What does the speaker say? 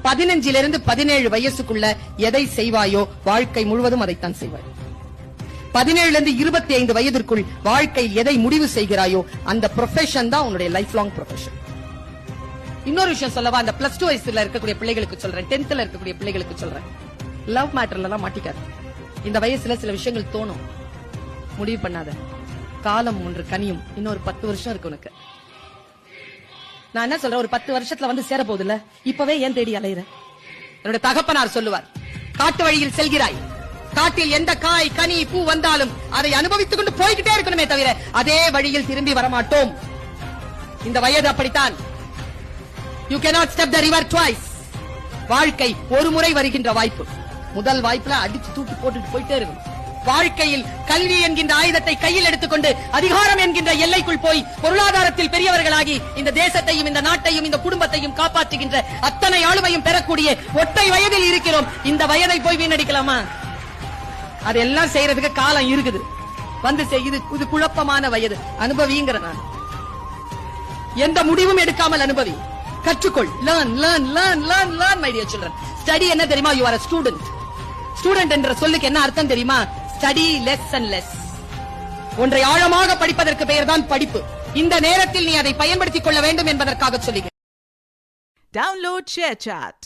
15 17 வயசுக்குள்ள எதை செய்வாயோ வாழ்க்கை முழுவதும் அதைத்தான் செய்வாய். 17 25 வயதிற்குள் வாழ்க்கை எதை முடிவு செய்கிறாயோ அந்த ப்ரொஃபஷன் தான் உன்னுடைய லைஃப் லாங் ப்ரொஃபஷன். இன்னொரு விஷயம் சொல்லவா, அந்த +2 வயசுல இருக்கக்கூடிய பிள்ளைகளுக்கு சொல்றேன், 10th இருக்கக்கூடிய பிள்ளைகளுக்கு சொல்றேன், லவ் மேட்டர்ல எல்லாம் மாட்டிக்காது. இந்த வயசுல சில விஷயங்கள் தோணும், முடிவு பண்ணாத. காலம் ஒன்று கனியும், இன்னொரு 10 வருஷம் இருக்கு உனக்கு. நான் என்ன சொல்றேன், ஒரு 10 வருஷத்துல வந்து சேர போகுது இல்ல, இப்பவே ஏன் தேடி அலையிற? என்னோட தகப்பனார் சொல்லுவார், காட்டு வழியில் செல்கிறாய், காட்டில் எந்த காய் கனி பூ வந்தாலும் அதை அனுபவித்துக் கொண்டு போய்கிட்டே இருக்கணுமே தவிர அதே வழியில் திரும்பி வரமாட்டோம். இந்த வயது அப்படித்தான். You cannot step the river twice. வாழ்க்கை ஒரு முறை வருகின்ற வாய்ப்பு. முதல் வாய்ப்புல அடிச்சு தூக்கி போட்டுட்டு போயிட்டே இருக்கும். வாழ்க்கையில் கல்வி என்கின்ற ஆயுதத்தை கையில் எடுத்துக்கொண்டு அதிகாரம் என்கின்ற எல்லைக்குள் போய் பொருளாதாரத்தில் பெரியவர்களாகி இந்த தேசத்தையும் இந்த நாட்டையும் இந்த குடும்பத்தையும் காப்பாற்றுகின்ற அத்தனை ஆளுமையும் பெறக்கூடிய ஒற்றை வயதில் இருக்கிறோம். இந்த வயதை போய் வீணடிக்கலாமா? அதெல்லாம் செய்யறதுக்கு காலம் இருக்குது. வந்து இது குழப்பமான வயது. அனுபவிங்கிற நான் எந்த முடிவும் எடுக்காமல் அனுபவி, கற்றுக்கொள். learn learn learn learn learn my dear children. study என்ன தெரியுமா? you are a student. Student என்ற சொல்லுக்கு என்ன அர்த்தம் தெரியுமா? Study less and less. ஒன்றை ஆழமாக படிப்பதற்கு பெயர் தான் படிப்பு. இந்த நேரத்தில் நீ அதை பயன்படுத்திக் கொள்ள வேண்டும் என்பதற்காக சொல்லுகிறேன். Download ShareChat.